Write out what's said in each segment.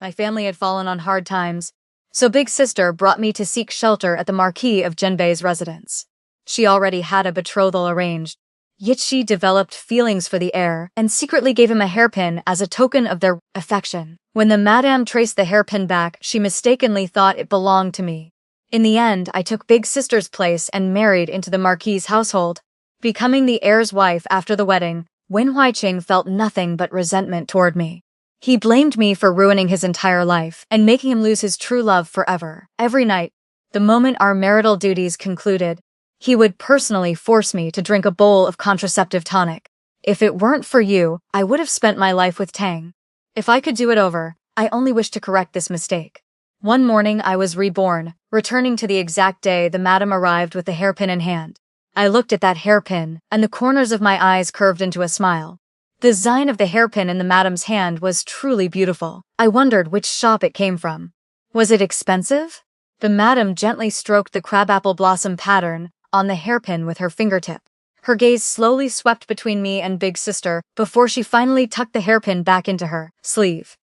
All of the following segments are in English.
My family had fallen on hard times, so Big Sister brought me to seek shelter at the Marquis of Genbei's residence. She already had a betrothal arranged, yet she developed feelings for the heir and secretly gave him a hairpin as a token of their affection. When the madame traced the hairpin back, she mistakenly thought it belonged to me. In the end, I took Big Sister's place and married into the Marquis's household. Becoming the heir's wife after the wedding, Wen Huiqing felt nothing but resentment toward me. He blamed me for ruining his entire life and making him lose his true love forever. Every night, the moment our marital duties concluded, he would personally force me to drink a bowl of contraceptive tonic. If it weren't for you, I would have spent my life with Tang. If I could do it over, I only wish to correct this mistake. One morning I was reborn, returning to the exact day the madam arrived with the hairpin in hand. I looked at that hairpin, and the corners of my eyes curved into a smile. The design of the hairpin in the madam's hand was truly beautiful. I wondered which shop it came from. Was it expensive? The madam gently stroked the crabapple blossom pattern on the hairpin with her fingertip. Her gaze slowly swept between me and Big Sister before she finally tucked the hairpin back into her sleeve.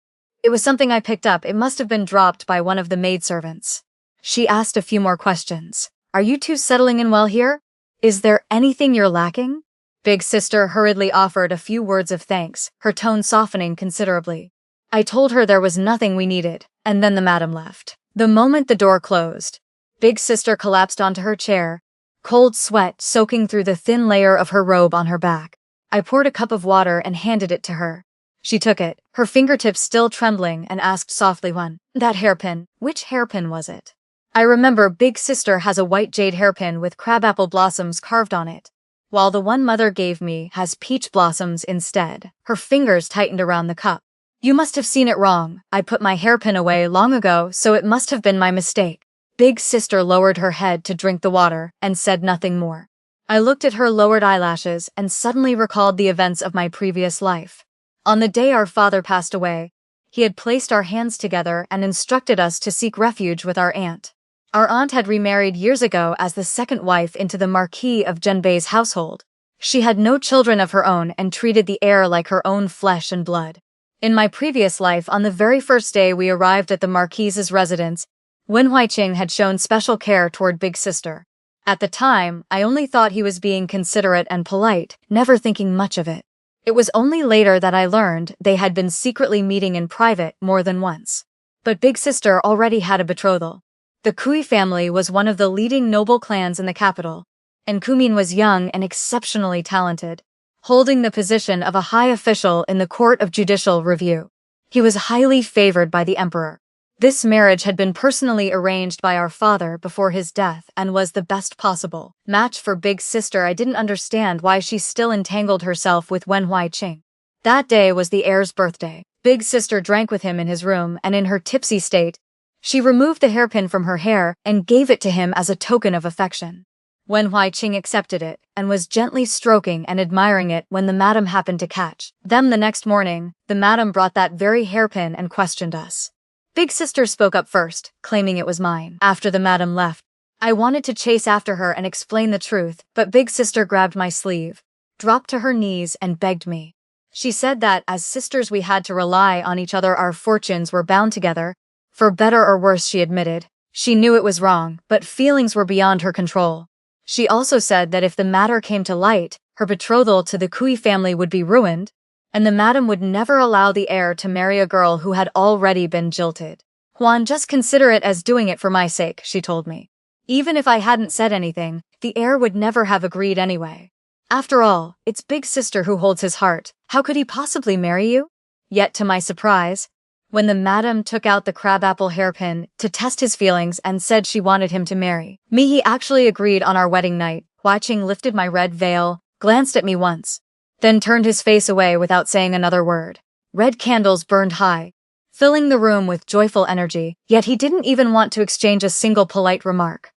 It was something I picked up. It must have been dropped by one of the maidservants. She asked a few more questions. Are you two settling in well here? Is there anything you're lacking? Big Sister hurriedly offered a few words of thanks, her tone softening considerably. I told her there was nothing we needed, and then the madam left. The moment the door closed, Big Sister collapsed onto her chair, cold sweat soaking through the thin layer of her robe on her back. I poured a cup of water and handed it to her. She took it, her fingertips still trembling, and asked softly, that hairpin, which hairpin was it? I remember Big Sister has a white jade hairpin with crabapple blossoms carved on it, while the one mother gave me has peach blossoms instead. Her fingers tightened around the cup. You must have seen it wrong. I put my hairpin away long ago, so it must have been my mistake. Big Sister lowered her head to drink the water and said nothing more. I looked at her lowered eyelashes and suddenly recalled the events of my previous life. On the day our father passed away, he had placed our hands together and instructed us to seek refuge with our aunt. Our aunt had remarried years ago as the second wife into the Marquis of Genbei's household. She had no children of her own and treated the heir like her own flesh and blood. In my previous life, on the very first day we arrived at the Marquis's residence, Wen Huiqing had shown special care toward Big Sister. At the time, I only thought he was being considerate and polite, never thinking much of it. It was only later that I learned they had been secretly meeting in private more than once. But Big Sister already had a betrothal. The Kui family was one of the leading noble clans in the capital, and Kumin was young and exceptionally talented, holding the position of a high official in the Court of Judicial Review. He was highly favored by the emperor. This marriage had been personally arranged by our father before his death and was the best possible match for Big Sister. I didn't understand why she still entangled herself with Wen Huiqing. That day was the heir's birthday. Big Sister drank with him in his room, and in her tipsy state, she removed the hairpin from her hair and gave it to him as a token of affection. Wen Huiqing accepted it and was gently stroking and admiring it when the madam happened to catch them. The next morning, the madam brought that very hairpin and questioned us. Big Sister spoke up first, claiming it was mine. After the madam left, I wanted to chase after her and explain the truth, but Big Sister grabbed my sleeve, dropped to her knees, and begged me. She said that, as sisters, we had to rely on each other. Our fortunes were bound together. For better or worse, she admitted. She knew it was wrong, but feelings were beyond her control. She also said that if the matter came to light, her betrothal to the Kui family would be ruined, and the madam would never allow the heir to marry a girl who had already been jilted. Juan, just consider it as doing it for my sake, she told me. Even if I hadn't said anything, the heir would never have agreed anyway. After all, it's Big Sister who holds his heart. How could he possibly marry you? Yet, to my surprise, when the madam took out the crabapple hairpin to test his feelings and said she wanted him to marry me, he actually agreed on our wedding night. Huiqing lifted my red veil, glanced at me once, then turned his face away without saying another word. Red candles burned high, filling the room with joyful energy, yet he didn't even want to exchange a single polite remark.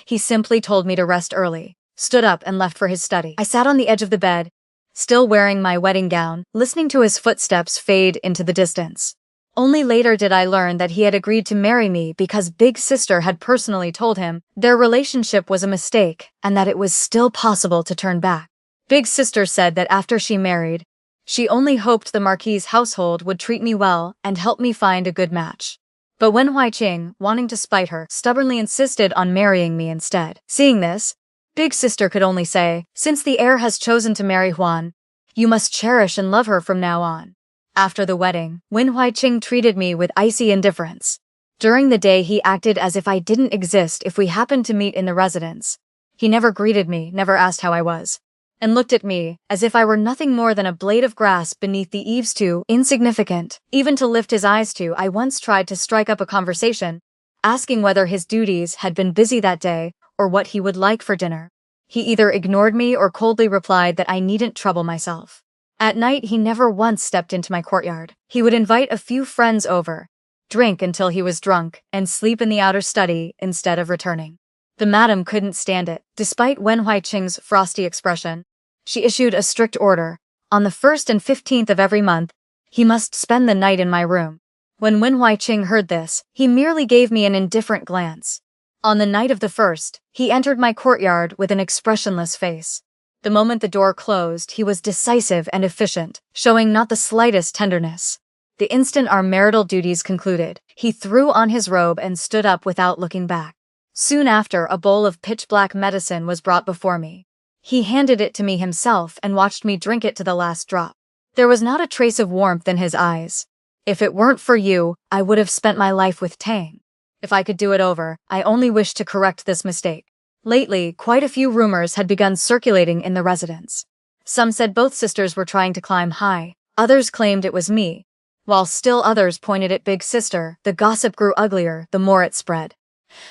He simply told me to rest early, stood up, and left for his study. I sat on the edge of the bed, still wearing my wedding gown, listening to his footsteps fade into the distance. Only later did I learn that he had agreed to marry me because Big Sister had personally told him their relationship was a mistake and that it was still possible to turn back. Big Sister said that after she married, She only hoped the Marquis's household would treat me well and help me find a good match. But Wen Huiqing, wanting to spite her, stubbornly insisted on marrying me instead. Seeing this, Big Sister could only say, "Since the heir has chosen to marry Huan, you must cherish and love her from now on." After the wedding, Wen Huiqing treated me with icy indifference. During the day he acted as if I didn't exist if we happened to meet in the residence. He never greeted me, never asked how I was, and looked at me as if I were nothing more than a blade of grass beneath the eaves, too insignificant, even to lift his eyes to. I once tried to strike up a conversation, asking whether his duties had been busy that day or what he would like for dinner. He either ignored me or coldly replied that I needn't trouble myself. At night he never once stepped into my courtyard. He would invite a few friends over, drink until he was drunk, and sleep in the outer study instead of returning. The madam couldn't stand it. Despite Wen Huiqing's frosty expression, she issued a strict order. On the 1st and 15th of every month, he must spend the night in my room. When Wen Huiqing heard this, he merely gave me an indifferent glance. On the night of the 1st, he entered my courtyard with an expressionless face. The moment the door closed, he was decisive and efficient, showing not the slightest tenderness. The instant our marital duties concluded, he threw on his robe and stood up without looking back. Soon after, a bowl of pitch-black medicine was brought before me. He handed it to me himself and watched me drink it to the last drop. There was not a trace of warmth in his eyes. "If it weren't for you, I would have spent my life with Tang. If I could do it over, I only wish to correct this mistake." Lately, quite a few rumors had begun circulating in the residence. Some said both sisters were trying to climb high. Others claimed it was me, while still others pointed at Big Sister. The gossip grew uglier the more it spread.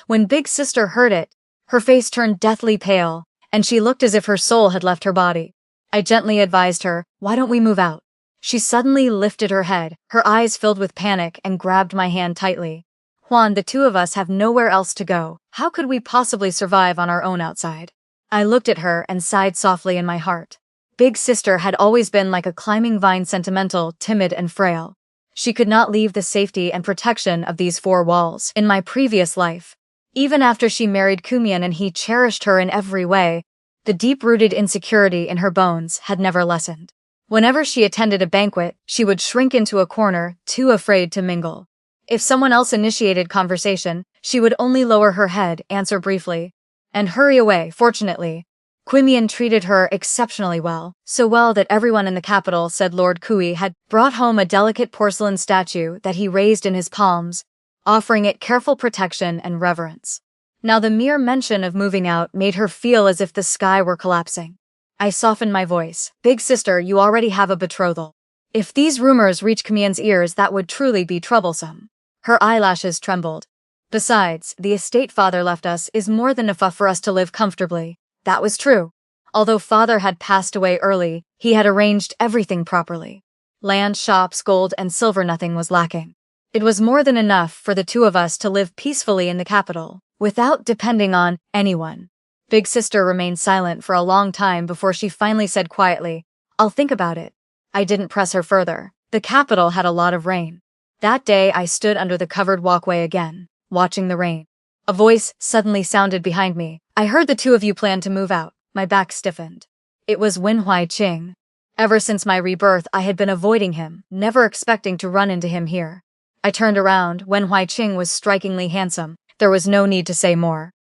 When Big Sister heard it, her face turned deathly pale, and she looked as if her soul had left her body. I gently advised her, "Why don't we move out?" She suddenly lifted her head, her eyes filled with panic, and grabbed my hand tightly. "Huan, the two of us have nowhere else to go. How could we possibly survive on our own outside?" I looked at her and sighed softly in my heart. Big Sister had always been like a climbing vine, sentimental, timid, and frail. She could not leave the safety and protection of these four walls. In my previous life, even after she married Kumian and he cherished her in every way, the deep-rooted insecurity in her bones had never lessened. Whenever she attended a banquet, she would shrink into a corner, too afraid to mingle. If someone else initiated conversation, she would only lower her head, answer briefly, and hurry away. Fortunately, Kumian treated her exceptionally well, so well that everyone in the capital said Lord Kui had brought home a delicate porcelain statue that he raised in his palms, offering it careful protection and reverence. Now the mere mention of moving out made her feel as if the sky were collapsing. I softened my voice. "Big Sister, you already have a betrothal. If these rumors reach Kumian's ears, that would truly be troublesome." Her eyelashes trembled. "Besides, the estate father left us is more than enough for us to live comfortably." That was true. Although father had passed away early, he had arranged everything properly. Land, shops, gold, and silver, nothing was lacking. It was more than enough for the two of us to live peacefully in the capital, without depending on anyone. Big Sister remained silent for a long time before she finally said quietly, "I'll think about it." I didn't press her further. The capital had a lot of rain. That day I stood under the covered walkway again, watching the rain. A voice suddenly sounded behind me. "I heard the two of you planned to move out." My back stiffened. It was Wen Huiqing. Ever since my rebirth, I had been avoiding him, never expecting to run into him here. I turned around. Wen Huiqing was strikingly handsome. There was no need to say more.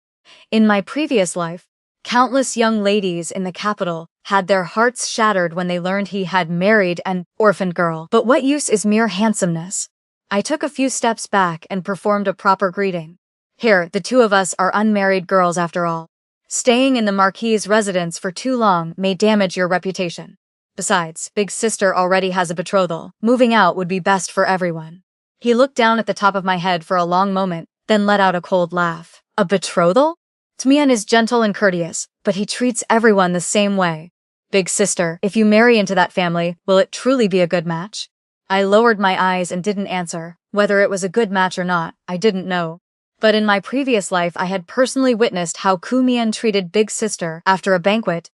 In my previous life, countless young ladies in the capital had their hearts shattered when they learned he had married an orphaned girl. But what use is mere handsomeness? I took a few steps back and performed a proper greeting. "Here, the two of us are unmarried girls after all. Staying in the Marquis's residence for too long may damage your reputation. Besides, Big Sister already has a betrothal. Moving out would be best for everyone." He looked down at the top of my head for a long moment, then let out a cold laugh. "A betrothal? Tmian is gentle and courteous, but he treats everyone the same way. Big Sister, if you marry into that family, will it truly be a good match?" I lowered my eyes and didn't answer. Whether it was a good match or not, I didn't know. But in my previous life I had personally witnessed how Kumian treated Big Sister after a banquet.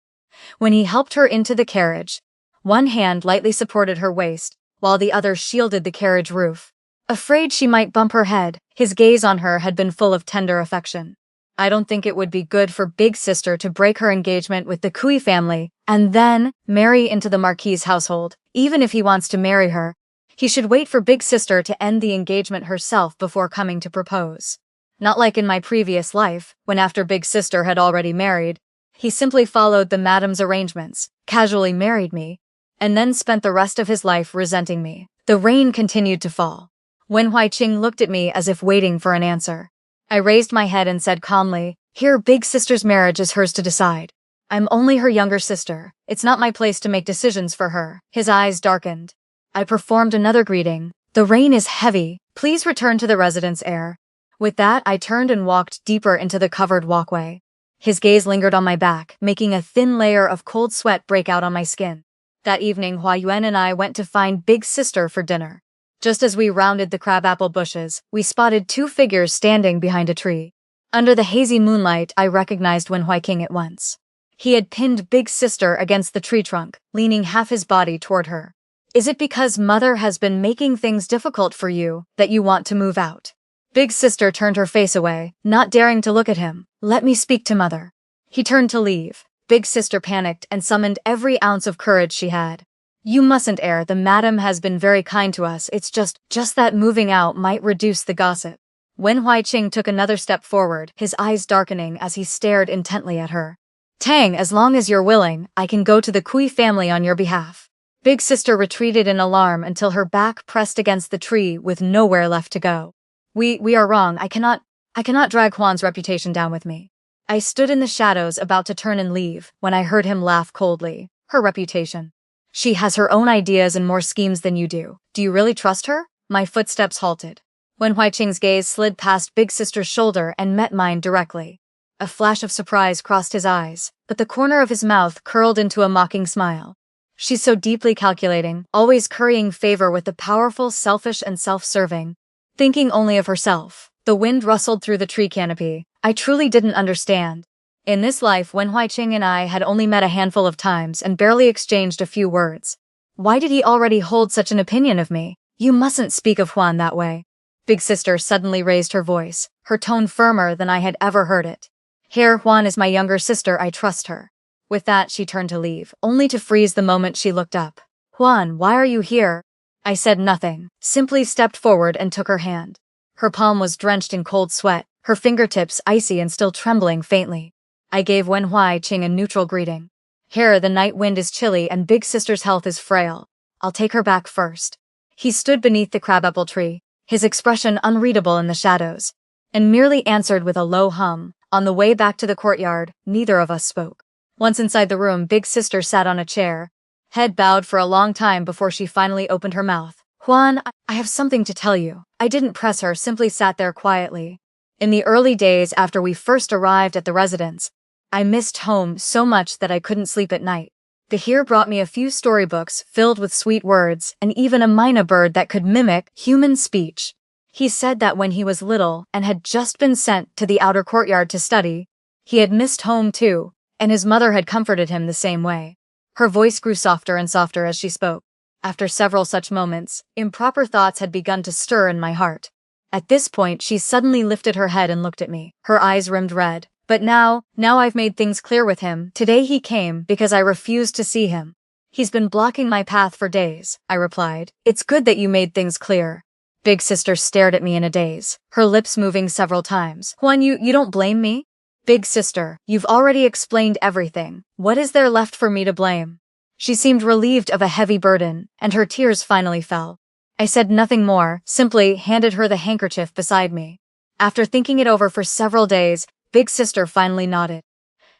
When he helped her into the carriage, one hand lightly supported her waist, while the other shielded the carriage roof. Afraid she might bump her head, his gaze on her had been full of tender affection. I don't think it would be good for Big Sister to break her engagement with the Kui family and then marry into the Marquis's household. Even if he wants to marry her, he should wait for Big Sister to end the engagement herself before coming to propose. Not like in my previous life, when after Big Sister had already married, he simply followed the madam's arrangements, casually married me, and then spent the rest of his life resenting me. The rain continued to fall. Wen Huiqing looked at me as if waiting for an answer. I raised my head and said calmly, "Here, Big Sister's marriage is hers to decide. I'm only her younger sister. It's not my place to make decisions for her." His eyes darkened. I performed another greeting. "The rain is heavy. Please return to the residence air." With that, I turned and walked deeper into the covered walkway. His gaze lingered on my back, making a thin layer of cold sweat break out on my skin. That evening, Hua Yuan and I went to find Big Sister for dinner. Just as we rounded the crabapple bushes, we spotted two figures standing behind a tree. Under the hazy moonlight, I recognized Wen Huiqing at once. He had pinned Big Sister against the tree trunk, leaning half his body toward her. "Is it because Mother has been making things difficult for you that you want to move out?" Big Sister turned her face away, not daring to look at him. "Let me speak to Mother." He turned to leave. Big Sister panicked and summoned every ounce of courage she had. "You mustn't err. The madam has been very kind to us. It's just that moving out might reduce the gossip." Wen Huiqing took another step forward, his eyes darkening as he stared intently at her. "Tang, as long as you're willing, I can go to the Kui family on your behalf." Big Sister retreated in alarm until her back pressed against the tree with nowhere left to go. We are wrong. I cannot drag Huan's reputation down with me." I stood in the shadows about to turn and leave when I heard him laugh coldly. "Her reputation. She has her own ideas and more schemes than you do. Do you really trust her?" My footsteps halted. Wen Huiqing's gaze slid past Big Sister's shoulder and met mine directly. A flash of surprise crossed his eyes, but the corner of his mouth curled into a mocking smile. "She's so deeply calculating, always currying favor with the powerful, selfish and self-serving, thinking only of herself." The wind rustled through the tree canopy. I truly didn't understand. In this life, Wen Huiqing and I had only met a handful of times and barely exchanged a few words. Why did he already hold such an opinion of me? "You mustn't speak of Huan that way." Big Sister suddenly raised her voice, her tone firmer than I had ever heard it. "Here, Huan is my younger sister. I trust her." With that, she turned to leave, only to freeze the moment she looked up. "Huan, why are you here?" I said nothing, simply stepped forward and took her hand. Her palm was drenched in cold sweat, her fingertips icy and still trembling faintly. I gave Wen Huiqing a neutral greeting. "Here, the night wind is chilly and Big Sister's health is frail. I'll take her back first." He stood beneath the crabapple tree, his expression unreadable in the shadows, and merely answered with a low hum. On the way back to the courtyard, neither of us spoke. Once inside the room, Big Sister sat on a chair, head bowed for a long time before she finally opened her mouth. "Huan, I have something to tell you." I didn't press her, simply sat there quietly. In the early days after we first arrived at the residence, I missed home so much that I couldn't sleep at night. The Here brought me a few storybooks filled with sweet words and even a mynah bird that could mimic human speech. He said that when he was little and had just been sent to the outer courtyard to study, he had missed home too, and his mother had comforted him the same way. Her voice grew softer and softer as she spoke. After several such moments, improper thoughts had begun to stir in my heart. At this point, she suddenly lifted her head and looked at me, her eyes rimmed red. "But now I've made things clear with him. Today he came because I refused to see him." "He's been blocking my path for days," I replied. "It's good that you made things clear." Big Sister stared at me in a daze, her lips moving several times. "Huan, you don't blame me?" "Big Sister, you've already explained everything. What is there left for me to blame?" She seemed relieved of a heavy burden, and her tears finally fell. I said nothing more, simply handed her the handkerchief beside me. After thinking it over for several days, Big Sister finally nodded.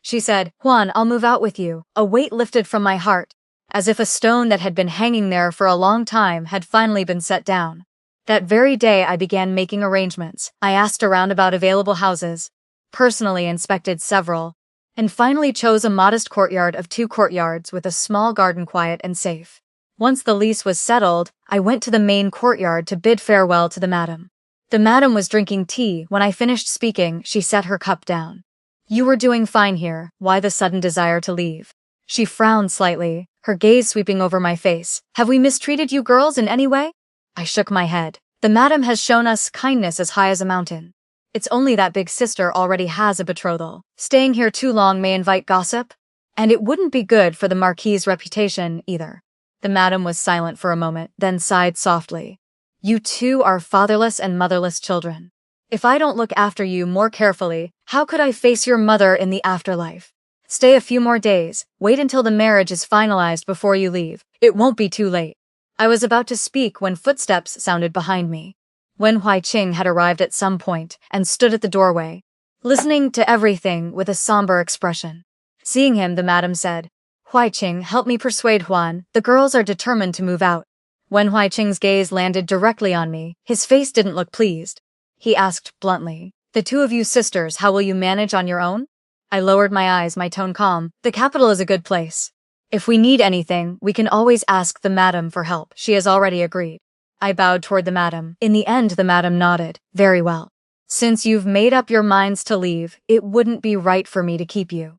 She said, "Huan, I'll move out with you." A weight lifted from my heart, as if a stone that had been hanging there for a long time had finally been set down. That very day I began making arrangements. I asked around about available houses, personally inspected several, and finally chose a modest courtyard of 2 courtyards with a small garden quiet and safe. Once the lease was settled, I went to the main courtyard to bid farewell to the madam. The madam was drinking tea. When I finished speaking, she set her cup down. "You were doing fine here. Why the sudden desire to leave?" She frowned slightly, her gaze sweeping over my face. "Have we mistreated you girls in any way?" I shook my head. "The madam has shown us kindness as high as a mountain." It's only that big sister already has a betrothal. Staying here too long may invite gossip, and it wouldn't be good for the Marquis's reputation either. The madam was silent for a moment, then sighed softly. You two are fatherless and motherless children. If I don't look after you more carefully, how could I face your mother in the afterlife? Stay a few more days, wait until the marriage is finalized before you leave. It won't be too late. I was about to speak when footsteps sounded behind me. Wen Huiqing had arrived at some point and stood at the doorway, listening to everything with a somber expression. Seeing him, the madam said, Huiqing, help me persuade Huan. The girls are determined to move out. Wen Huiqing's gaze landed directly on me. His face didn't look pleased. He asked bluntly, the two of you sisters, how will you manage on your own? I lowered my eyes, my tone calm. The capital is a good place. If we need anything, we can always ask the madam for help. She has already agreed. I bowed toward the madam. In the end, the madam nodded. Very well. Since you've made up your minds to leave, it wouldn't be right for me to keep you.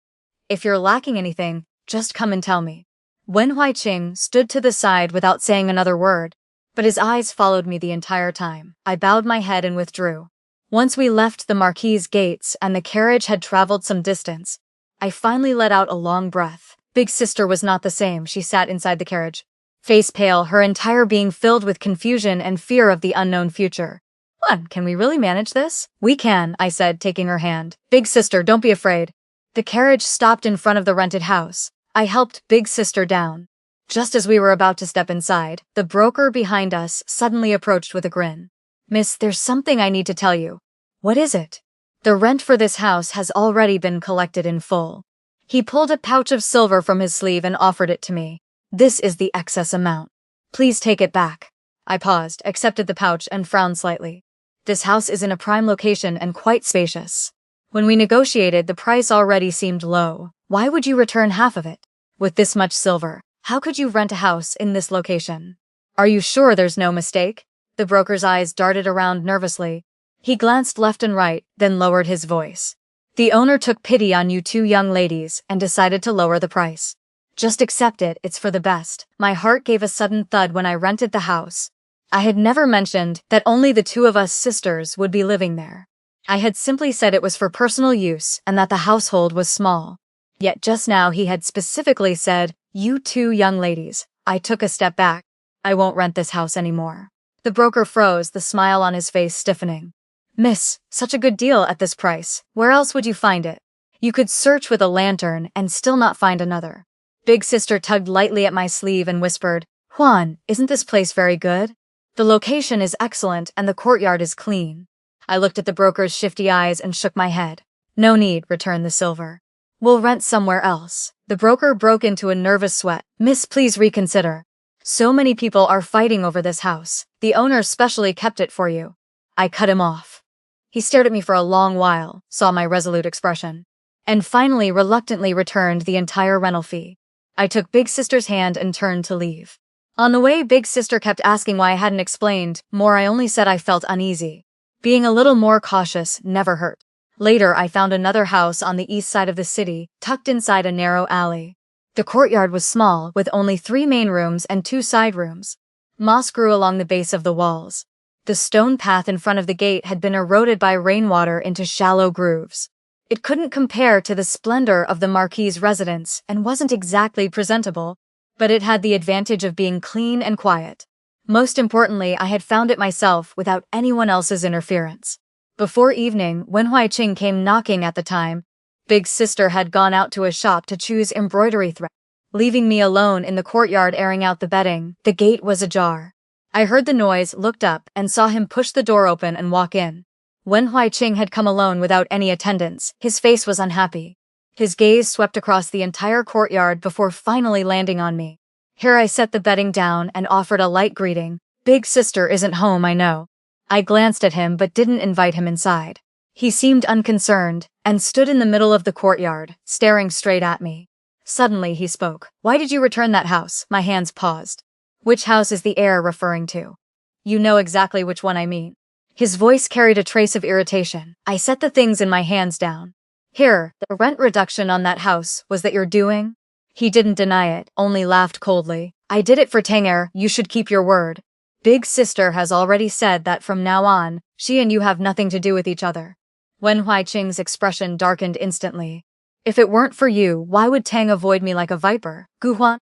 If you're lacking anything, just come and tell me. Wen Huiqing stood to the side without saying another word, but his eyes followed me the entire time. I bowed my head and withdrew. Once we left the Marquis's gates and the carriage had traveled some distance, I finally let out a long breath. Big sister was not the same. She sat inside the carriage, face pale, her entire being filled with confusion and fear of the unknown future. What? Can we really manage this? We can, I said, taking her hand. Big sister, don't be afraid. The carriage stopped in front of the rented house. I helped Big Sister down. Just as we were about to step inside, the broker behind us suddenly approached with a grin. Miss, there's something I need to tell you. What is it? The rent for this house has already been collected in full. He pulled a pouch of silver from his sleeve and offered it to me. This is the excess amount. Please take it back. I paused, accepted the pouch, and frowned slightly. This house is in a prime location and quite spacious. When we negotiated, the price already seemed low. Why would you return half of it? With this much silver, how could you rent a house in this location? Are you sure there's no mistake? The broker's eyes darted around nervously. He glanced left and right, then lowered his voice. The owner took pity on you two young ladies and decided to lower the price. Just accept it, it's for the best. My heart gave a sudden thud when I rented the house. I had never mentioned that only the two of us sisters would be living there. I had simply said it was for personal use and that the household was small. Yet just now he had specifically said, you two young ladies. I took a step back. I won't rent this house anymore. The broker froze, the smile on his face stiffening. Miss, such a good deal at this price. Where else would you find it? You could search with a lantern and still not find another. Big sister tugged lightly at my sleeve and whispered, Huan, isn't this place very good? The location is excellent and the courtyard is clean. I looked at the broker's shifty eyes and shook my head. No need, returned the silver. We'll rent somewhere else. The broker broke into a nervous sweat. Miss, please reconsider. So many people are fighting over this house. The owner specially kept it for you. I cut him off. He stared at me for a long while, saw my resolute expression, and finally reluctantly returned the entire rental fee. I took Big Sister's hand and turned to leave. On the way, Big Sister kept asking why I hadn't explained more. I only said I felt uneasy. Being a little more cautious never hurt. Later, I found another house on the east side of the city, tucked inside a narrow alley. The courtyard was small, with only 3 main rooms and 2 side rooms. Moss grew along the base of the walls. The stone path in front of the gate had been eroded by rainwater into shallow grooves. It couldn't compare to the splendor of the Marquis's residence and wasn't exactly presentable, but it had the advantage of being clean and quiet. Most importantly, I had found it myself without anyone else's interference. Before evening, when Huiqing came knocking at the time, Big Sister had gone out to a shop to choose embroidery thread, leaving me alone in the courtyard airing out the bedding. The gate was ajar. I heard the noise, looked up, and saw him push the door open and walk in. When Huiqing had come alone without any attendants, his face was unhappy. His gaze swept across the entire courtyard before finally landing on me. Here I set the bedding down and offered a light greeting. Big Sister isn't home, I know. I glanced at him but didn't invite him inside. He seemed unconcerned and stood in the middle of the courtyard, staring straight at me. Suddenly he spoke. Why did you return that house? My hands paused. Which house is the heir referring to? You know exactly which one I mean. His voice carried a trace of irritation. I set the things in my hands down. Here, the rent reduction on that house was that you're doing? He didn't deny it, only laughed coldly. I did it for Tanger, you should keep your word. Big Sister has already said that from now on, she and you have nothing to do with each other. Wen Huiqing's expression darkened instantly. If it weren't for you, why would Tang avoid me like a viper? Gu Huan?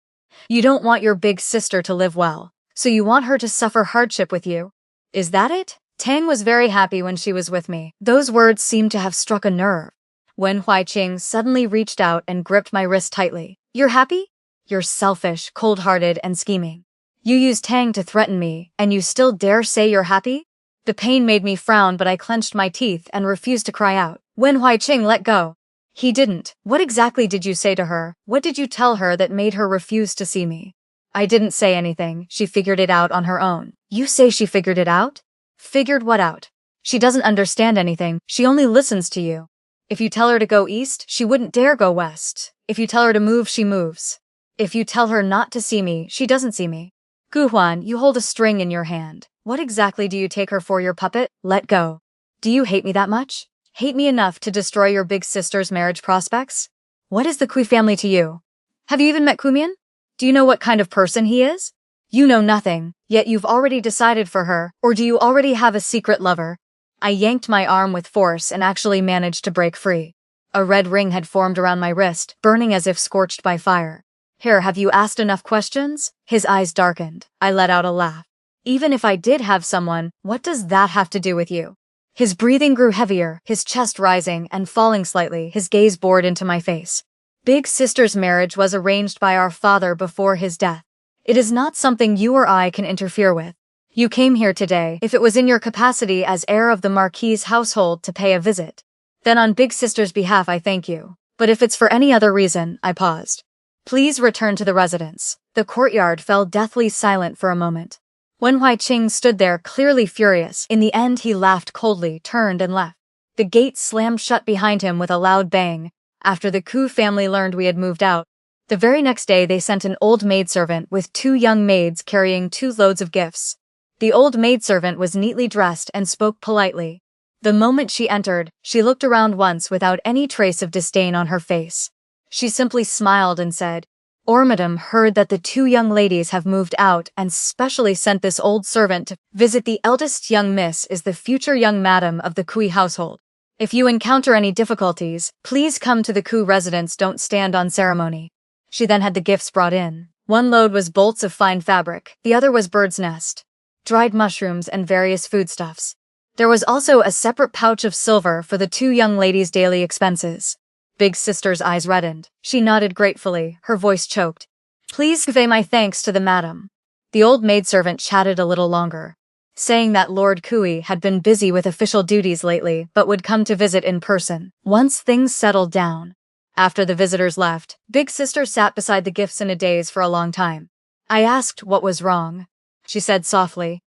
You don't want your big sister to live well, so you want her to suffer hardship with you. Is that it? Tang was very happy when she was with me. Those words seemed to have struck a nerve. Wen Huiqing suddenly reached out and gripped my wrist tightly. You're happy? You're selfish, cold-hearted, and scheming. You used Tang to threaten me, and you still dare say you're happy? The pain made me frown, but I clenched my teeth and refused to cry out. Wen Huiqing let go. He didn't. What exactly did you say to her? What did you tell her that made her refuse to see me? I didn't say anything. She figured it out on her own. You say she figured it out? Figured what out? She doesn't understand anything. She only listens to you. If you tell her to go east, she wouldn't dare go west. If you tell her to move, she moves. If you tell her not to see me, she doesn't see me. Gu Huan, you hold a string in your hand. What exactly do you take her for, your puppet? Let go. Do you hate me that much? Hate me enough to destroy your big sister's marriage prospects? What is the Kui family to you? Have you even met Kumian? Do you know what kind of person he is? You know nothing, yet you've already decided for her, or do you already have a secret lover? I yanked my arm with force and actually managed to break free. A red ring had formed around my wrist, burning as if scorched by fire. Here, have you asked enough questions? His eyes darkened. I let out a laugh. Even if I did have someone, what does that have to do with you? His breathing grew heavier, his chest rising and falling slightly, his gaze bored into my face. Big sister's marriage was arranged by our father before his death. It is not something you or I can interfere with. You came here today, if it was in your capacity as heir of the Marquis's household to pay a visit. Then on Big Sister's behalf I thank you. But if it's for any other reason, I paused. Please return to the residence. The courtyard fell deathly silent for a moment. Wen Huiqing stood there, clearly furious. In the end he laughed coldly, turned and left. The gate slammed shut behind him with a loud bang, after the Ku family learned we had moved out. The very next day they sent an old maidservant with 2 young maids carrying 2 loads of gifts. The old maidservant was neatly dressed and spoke politely. The moment she entered, she looked around once without any trace of disdain on her face. She simply smiled and said, Madam heard that the 2 young ladies have moved out and specially sent this old servant to visit the eldest young miss is the future young madam of the Kui household. If you encounter any difficulties, please come to the Ku residence, don't stand on ceremony. She then had the gifts brought in. 1 load was bolts of fine fabric, the other was bird's nest, dried mushrooms and various foodstuffs. There was also a separate pouch of silver for the 2 young ladies' daily expenses. Big Sister's eyes reddened. She nodded gratefully, her voice choked. Please convey my thanks to the madam. The old maidservant chatted a little longer, saying that Lord Kui had been busy with official duties lately but would come to visit in person once things settled down. After the visitors left, Big Sister sat beside the gifts in a daze for a long time. I asked what was wrong. She said softly,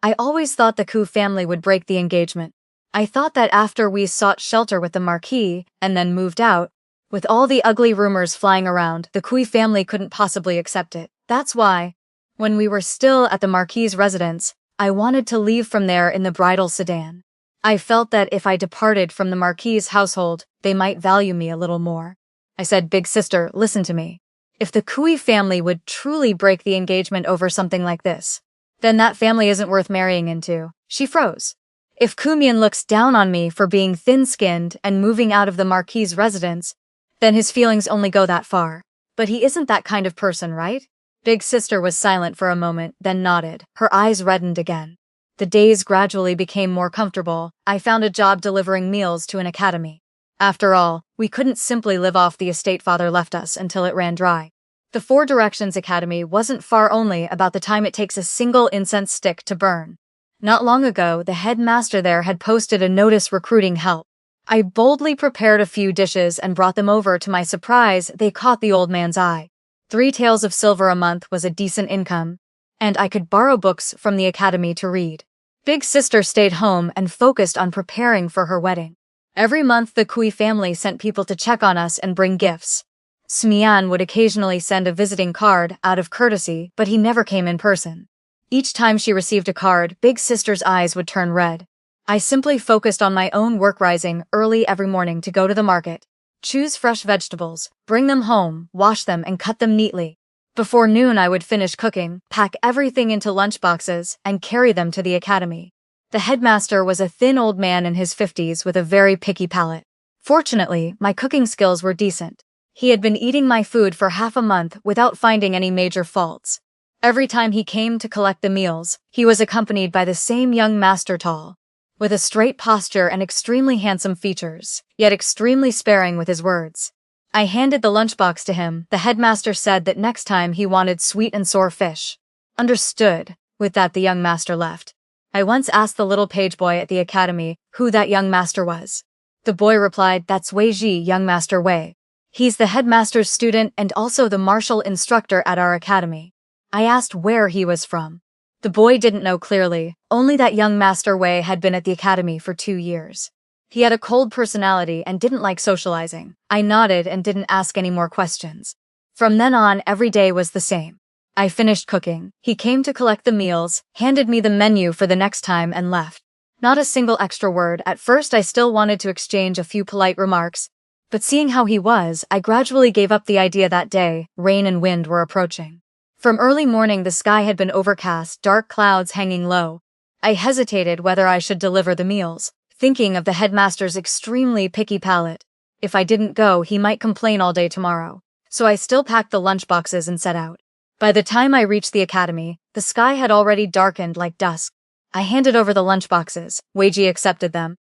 I always thought the Ku family would break the engagement. I thought that after we sought shelter with the Marquis and then moved out, with all the ugly rumors flying around, the Kui family couldn't possibly accept it. That's why, when we were still at the Marquis's residence, I wanted to leave from there in the bridal sedan. I felt that if I departed from the Marquis's household, they might value me a little more. I said, Big Sister, listen to me. If the Kui family would truly break the engagement over something like this, then that family isn't worth marrying into. She froze. If Kumian looks down on me for being thin-skinned and moving out of the Marquis's residence, then his feelings only go that far. But he isn't that kind of person, right? Big Sister was silent for a moment, then nodded. Her eyes reddened again. The days gradually became more comfortable. I found a job delivering meals to an academy. After all, we couldn't simply live off the estate father left us until it ran dry. The 4 Directions Academy wasn't far, only about the time it takes a single incense stick to burn. Not long ago, the headmaster there had posted a notice recruiting help. I boldly prepared a few dishes and brought them over. To my surprise, they caught the old man's eye. 3 taels of silver a month was a decent income, and I could borrow books from the academy to read. Big Sister stayed home and focused on preparing for her wedding. Every month the Kui family sent people to check on us and bring gifts. Smian would occasionally send a visiting card out of courtesy, but he never came in person. Each time she received a card, Big Sister's eyes would turn red. I simply focused on my own work, rising early every morning to go to the market, choose fresh vegetables, bring them home, wash them and cut them neatly. Before noon I would finish cooking, pack everything into lunchboxes, and carry them to the academy. The headmaster was a thin old man in his 50s with a very picky palate. Fortunately, my cooking skills were decent. He had been eating my food for half a month without finding any major faults. Every time he came to collect the meals, he was accompanied by the same young master, tall, with a straight posture and extremely handsome features, yet extremely sparing with his words. I handed the lunchbox to him. The headmaster said that next time he wanted sweet and sour fish. Understood. With that, the young master left. I once asked the little page boy at the academy who that young master was. The boy replied, "That's Wei Ji, young master Wei. He's the headmaster's student and also the martial instructor at our academy." I asked where he was from. The boy didn't know clearly, only that young master Wei had been at the academy for 2 years. He had a cold personality and didn't like socializing. I nodded and didn't ask any more questions. From then on, every day was the same. I finished cooking. He came to collect the meals, handed me the menu for the next time and left. Not a single extra word. At first I still wanted to exchange a few polite remarks, but seeing how he was, I gradually gave up the idea. That day, rain and wind were approaching. From early morning the sky had been overcast, dark clouds hanging low. I hesitated whether I should deliver the meals, thinking of the headmaster's extremely picky palate. If I didn't go, he might complain all day tomorrow. So I still packed the lunchboxes and set out. By the time I reached the academy, the sky had already darkened like dusk. I handed over the lunchboxes. Wei Ji accepted them,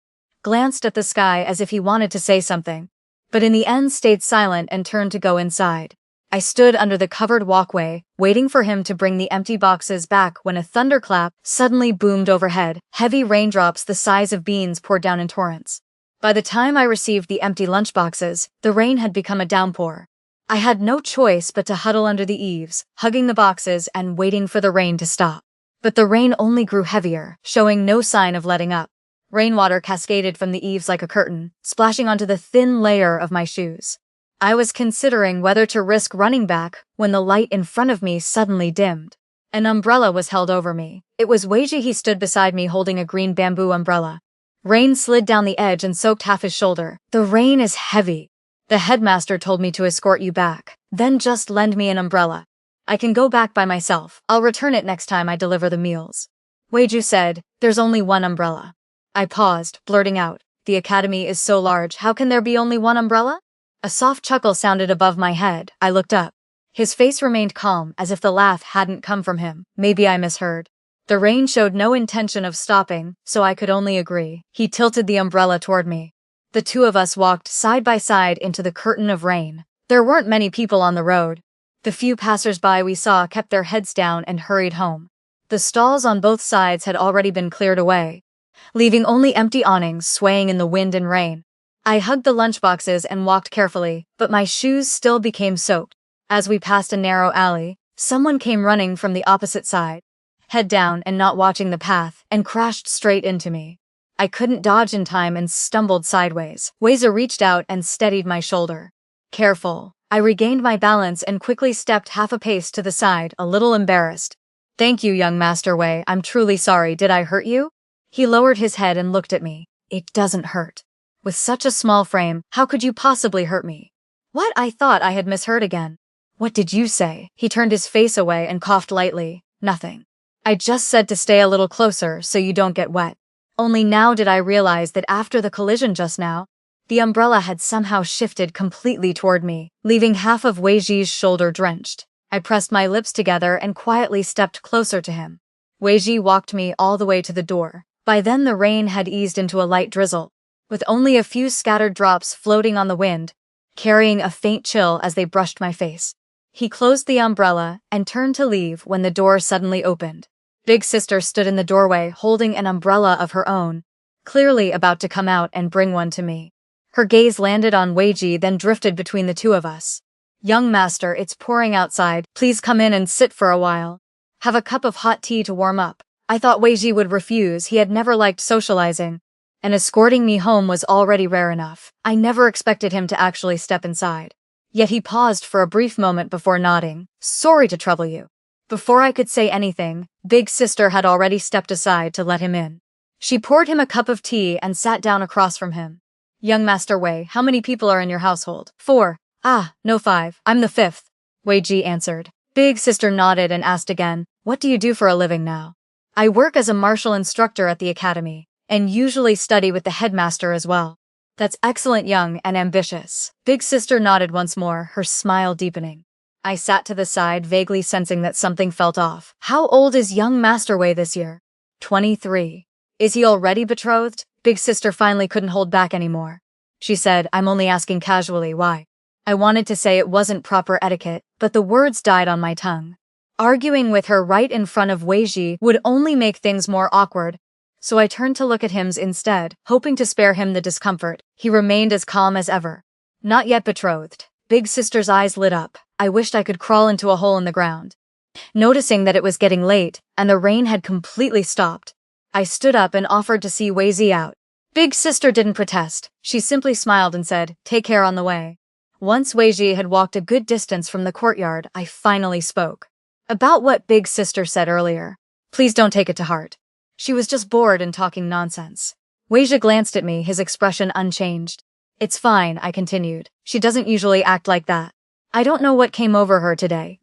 glanced at the sky as if he wanted to say something, but in the end stayed silent and turned to go inside. I stood under the covered walkway, waiting for him to bring the empty boxes back when a thunderclap suddenly boomed overhead. Heavy raindrops the size of beans poured down in torrents. By the time I received the empty lunchboxes, the rain had become a downpour. I had no choice but to huddle under the eaves, hugging the boxes and waiting for the rain to stop. But the rain only grew heavier, showing no sign of letting up. Rainwater cascaded from the eaves like a curtain, splashing onto the thin layer of my shoes. I was considering whether to risk running back when the light in front of me suddenly dimmed. An umbrella was held over me. It was Wei Ji. He stood beside me holding a green bamboo umbrella. Rain slid down the edge and soaked half his shoulder. "The rain is heavy. The headmaster told me to escort you back. Then just lend me an umbrella. I can go back by myself. I'll return it next time I deliver the meals." Wei Ji said, "There's only one umbrella." I paused, blurting out, "The academy is so large, how can there be only one umbrella?" A soft chuckle sounded above my head. I looked up. His face remained calm, as if the laugh hadn't come from him. Maybe I misheard. The rain showed no intention of stopping, so I could only agree. He tilted the umbrella toward me. The two of us walked side by side into the curtain of rain. There weren't many people on the road. The few passers-by we saw kept their heads down and hurried home. The stalls on both sides had already been cleared away, leaving only empty awnings swaying in the wind and rain. I hugged the lunchboxes and walked carefully, but my shoes still became soaked. As we passed a narrow alley, someone came running from the opposite side, head down and not watching the path, and crashed straight into me. I couldn't dodge in time and stumbled sideways. Wei Ji reached out and steadied my shoulder. "Careful." I regained my balance and quickly stepped half a pace to the side, a little embarrassed. "Thank you, young Master Wei. I'm truly sorry. Did I hurt you?" He lowered his head and looked at me. "It doesn't hurt. With such a small frame, how could you possibly hurt me?" "What?" I thought I had misheard again. "What did you say?" He turned his face away and coughed lightly. "Nothing. I just said to stay a little closer so you don't get wet." Only now did I realize that after the collision just now, the umbrella had somehow shifted completely toward me, leaving half of Wei Ji's shoulder drenched. I pressed my lips together and quietly stepped closer to him. Wei Ji walked me all the way to the door. By then the rain had eased into a light drizzle, with only a few scattered drops floating on the wind, carrying a faint chill as they brushed my face. He closed the umbrella and turned to leave when the door suddenly opened. Big Sister stood in the doorway holding an umbrella of her own, clearly about to come out and bring one to me. Her gaze landed on Wei Ji, then drifted between the two of us. "Young master, it's pouring outside. Please come in and sit for a while. Have a cup of hot tea to warm up." I thought Wei Ji would refuse. He had never liked socializing, and escorting me home was already rare enough. I never expected him to actually step inside. Yet he paused for a brief moment before nodding. "Sorry to trouble you." Before I could say anything, Big Sister had already stepped aside to let him in. She poured him a cup of tea and sat down across from him. "Young Master Wei, how many people are in your household?" "4. "Ah, no, 5. I'm the 5th. Wei Ji answered. Big Sister nodded and asked again, "What do you do for a living now?" I work as a martial instructor at the academy, and usually study with the headmaster as well. That's excellent, young and ambitious. Big sister nodded once more, her smile deepening. I sat to the side, vaguely sensing that something felt off. How old is young Master Wei this year? 23. Is he already betrothed? Big sister finally couldn't hold back anymore. She said, I'm only asking casually, why? I wanted to say it wasn't proper etiquette, but the words died on my tongue. Arguing with her right in front of Wei Ji would only make things more awkward, so I turned to look at him instead, hoping to spare him the discomfort. He remained as calm as ever. Not yet betrothed. Big sister's eyes lit up. I wished I could crawl into a hole in the ground. Noticing that it was getting late, and the rain had completely stopped, I stood up and offered to see Wei Ji out. Big sister didn't protest. She simply smiled and said, take care on the way. Once Wei Ji had walked a good distance from the courtyard, I finally spoke. About what Big sister said earlier. Please don't take it to heart. She was just bored and talking nonsense. Wei Ji glanced at me, his expression unchanged. It's fine, I continued. She doesn't usually act like that. I don't know what came over her today.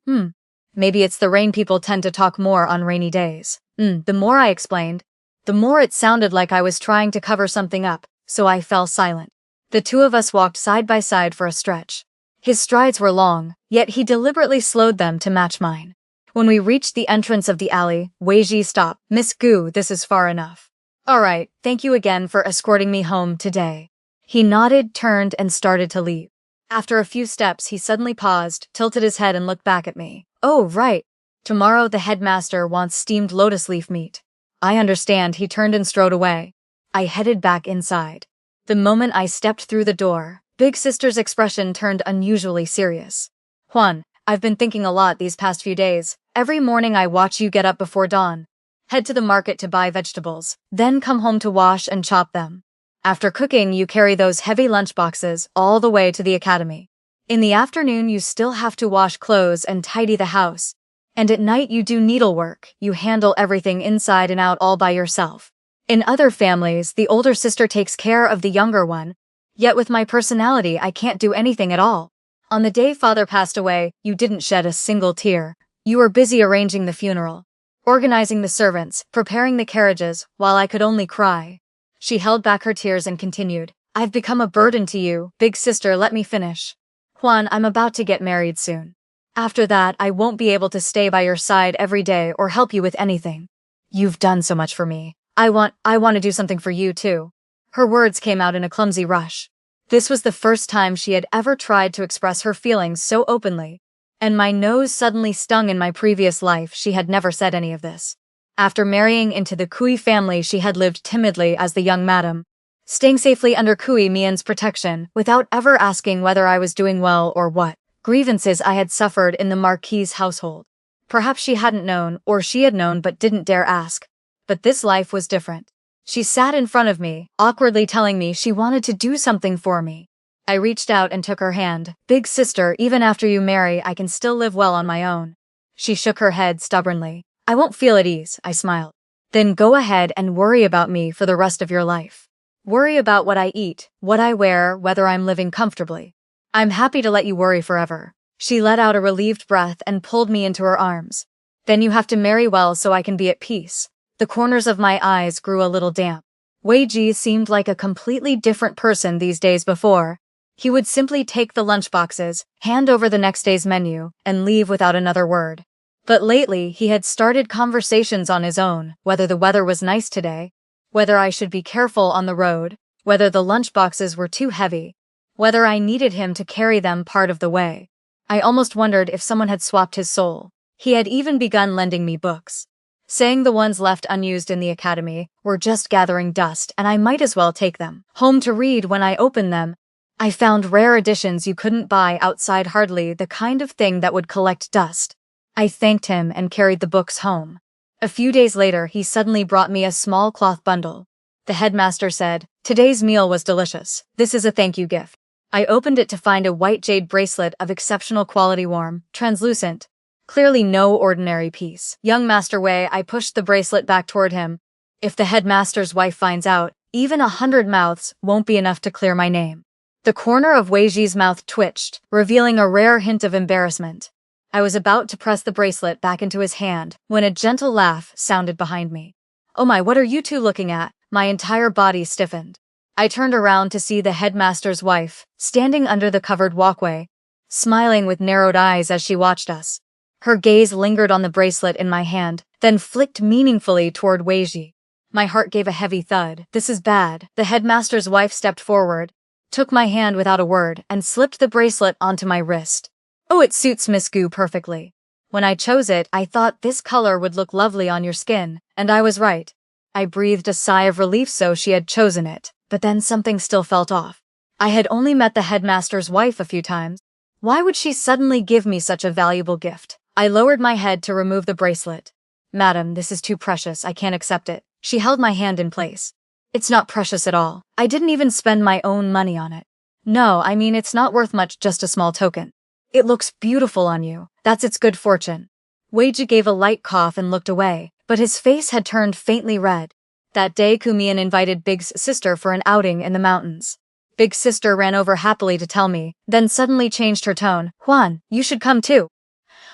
Maybe it's the rain. People tend to talk more on rainy days. The more I explained, the more it sounded like I was trying to cover something up, so I fell silent. The two of us walked side by side for a stretch. His strides were long, yet he deliberately slowed them to match mine. When we reached the entrance of the alley, Wei Ji stopped. Miss Gu, this is far enough. All right, thank you again for escorting me home today. He nodded, turned, and started to leave. After a few steps, he suddenly paused, tilted his head and looked back at me. Oh, right. Tomorrow the headmaster wants steamed lotus leaf meat. I understand. He turned and strode away. I headed back inside. The moment I stepped through the door, Big sister's expression turned unusually serious. Juan, I've been thinking a lot these past few days. Every morning I watch you get up before dawn, head to the market to buy vegetables, then come home to wash and chop them. After cooking, you carry those heavy lunchboxes all the way to the academy. In the afternoon, you still have to wash clothes and tidy the house. And at night, you do needlework. You handle everything inside and out all by yourself. In other families, the older sister takes care of the younger one. Yet with my personality, I can't do anything at all. On the day father passed away, you didn't shed a single tear. You were busy arranging the funeral, organizing the servants, preparing the carriages, while I could only cry. She held back her tears and continued, I've become a burden to you. Big sister, let me finish. Juan, I'm about to get married soon. After that, I won't be able to stay by your side every day or help you with anything. You've done so much for me. I want to do something for you too. Her words came out in a clumsy rush. This was the first time she had ever tried to express her feelings so openly, and my nose suddenly stung. In my previous life, she had never said any of this. After marrying into the Kui family, she had lived timidly as the young madam, staying safely under Kui Mian's protection, without ever asking whether I was doing well or what grievances I had suffered in the Marquis's household. Perhaps she hadn't known, or she had known but didn't dare ask. But this life was different. She sat in front of me, awkwardly telling me she wanted to do something for me. I reached out and took her hand. Big sister, even after you marry, I can still live well on my own. She shook her head stubbornly. I won't feel at ease, I smiled. Then go ahead and worry about me for the rest of your life. Worry about what I eat, what I wear, whether I'm living comfortably. I'm happy to let you worry forever. She let out a relieved breath and pulled me into her arms. Then you have to marry well so I can be at peace. The corners of my eyes grew a little damp. Wei Ji seemed like a completely different person these days before. He would simply take the lunchboxes, hand over the next day's menu, and leave without another word. But lately, he had started conversations on his own, whether the weather was nice today, whether I should be careful on the road, whether the lunchboxes were too heavy, whether I needed him to carry them part of the way. I almost wondered if someone had swapped his soul. He had even begun lending me books, saying the ones left unused in the academy were just gathering dust and I might as well take them home to read. When I opened them, I found rare editions you couldn't buy outside, hardly the kind of thing that would collect dust. I thanked him and carried the books home. A few days later, he suddenly brought me a small cloth bundle. The headmaster said, "Today's meal was delicious. This is a thank you gift." I opened it to find a white jade bracelet of exceptional quality, warm, translucent. Clearly no ordinary piece. Young Master Wei, I pushed the bracelet back toward him. If the headmaster's wife finds out, even 100 mouths won't be enough to clear my name. The corner of Wei Ji's mouth twitched, revealing a rare hint of embarrassment. I was about to press the bracelet back into his hand when a gentle laugh sounded behind me. "Oh my, what are you two looking at?" My entire body stiffened. I turned around to see the headmaster's wife, standing under the covered walkway, smiling with narrowed eyes as she watched us. Her gaze lingered on the bracelet in my hand, then flicked meaningfully toward Weiji. My heart gave a heavy thud. This is bad. The headmaster's wife stepped forward, took my hand without a word, and slipped the bracelet onto my wrist. "Oh, it suits Miss Gu perfectly. When I chose it, I thought this color would look lovely on your skin, and I was right." I breathed a sigh of relief, so she had chosen it, but then something still felt off. I had only met the headmaster's wife a few times. Why would she suddenly give me such a valuable gift? I lowered my head to remove the bracelet. "Madam, this is too precious, I can't accept it." She held my hand in place. "It's not precious at all. I didn't even spend my own money on it." "No, I mean it's not worth much, just a small token." "It looks beautiful on you. That's its good fortune." Weiji gave a light cough and looked away, but his face had turned faintly red. That day Kumian invited Big's sister for an outing in the mountains. Big sister ran over happily to tell me, then suddenly changed her tone. "Juan, you should come too."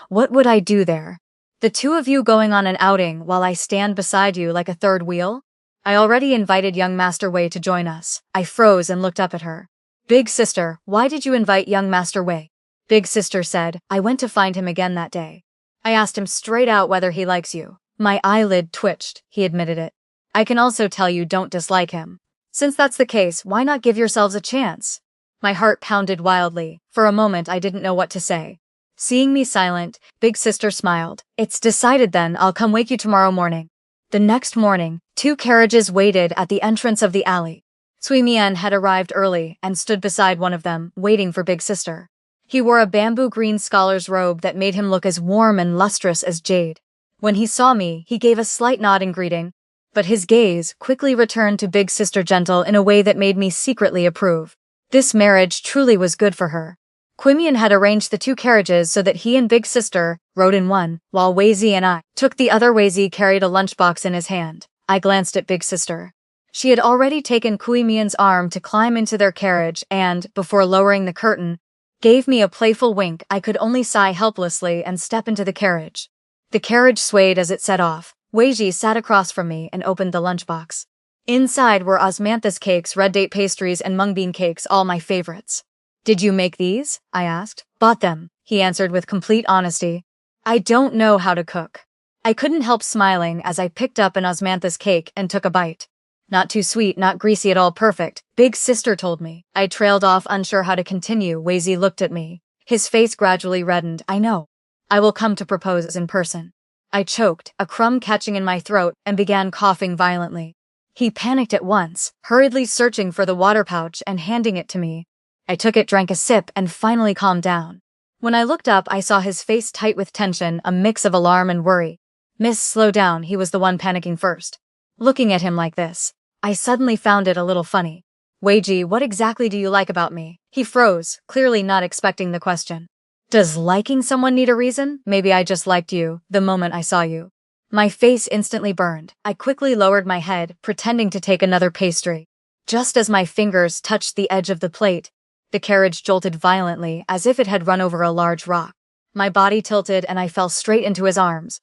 What would I do there? The two of you going on an outing while I stand beside you like a third wheel? I already invited young Master Wei to join us. I froze and looked up at her. "Big sister, why did you invite young Master Wei?" Big sister said, "I went to find him again that day. I asked him straight out whether he likes you." My eyelid twitched. He admitted it. "I can also tell you don't dislike him. Since that's the case, why not give yourselves a chance?" My heart pounded wildly. For a moment I didn't know what to say. Seeing me silent, Big sister smiled. "It's decided then, I'll come wake you tomorrow morning." The next morning, 2 carriages waited at the entrance of the alley. Cui Mian had arrived early and stood beside one of them, waiting for Big sister. He wore a bamboo green scholar's robe that made him look as warm and lustrous as jade. When he saw me, he gave a slight nod in greeting, but his gaze quickly returned to Big sister Gentle in a way that made me secretly approve. This marriage truly was good for her. Quimian had arranged the 2 carriages so that he and Big sister rode in one, while Weizi and I took the other. Weizi carried a lunchbox in his hand. I glanced at Big sister. She had already taken Quimian's arm to climb into their carriage and, before lowering the curtain, gave me a playful wink. I could only sigh helplessly and step into the carriage. The carriage swayed as it set off. Weiji sat across from me and opened the lunchbox. Inside were osmanthus cakes, red date pastries, and mung bean cakes, all my favorites. "Did you make these?" I asked. "Bought them," he answered with complete honesty. "I don't know how to cook." I couldn't help smiling as I picked up an osmanthus cake and took a bite. "Not too sweet, not greasy at all, perfect," Big sister told me. I trailed off, unsure how to continue. Weizi looked at me. His face gradually reddened. "I know. I will come to propose in person." I choked, a crumb catching in my throat, and began coughing violently. He panicked at once, hurriedly searching for the water pouch and handing it to me. I took it, drank a sip, and finally calmed down. When I looked up, I saw his face tight with tension, a mix of alarm and worry. "Miss, slow down," he was the one panicking first. Looking at him like this, I suddenly found it a little funny. "Weiji, what exactly do you like about me?" He froze, clearly not expecting the question. Does liking someone need a reason? Maybe I just liked you the moment I saw you. My face instantly burned. I quickly lowered my head, pretending to take another pastry. Just as my fingers touched the edge of the plate, the carriage jolted violently, as if it had run over a large rock. My body tilted and I fell straight into his arms.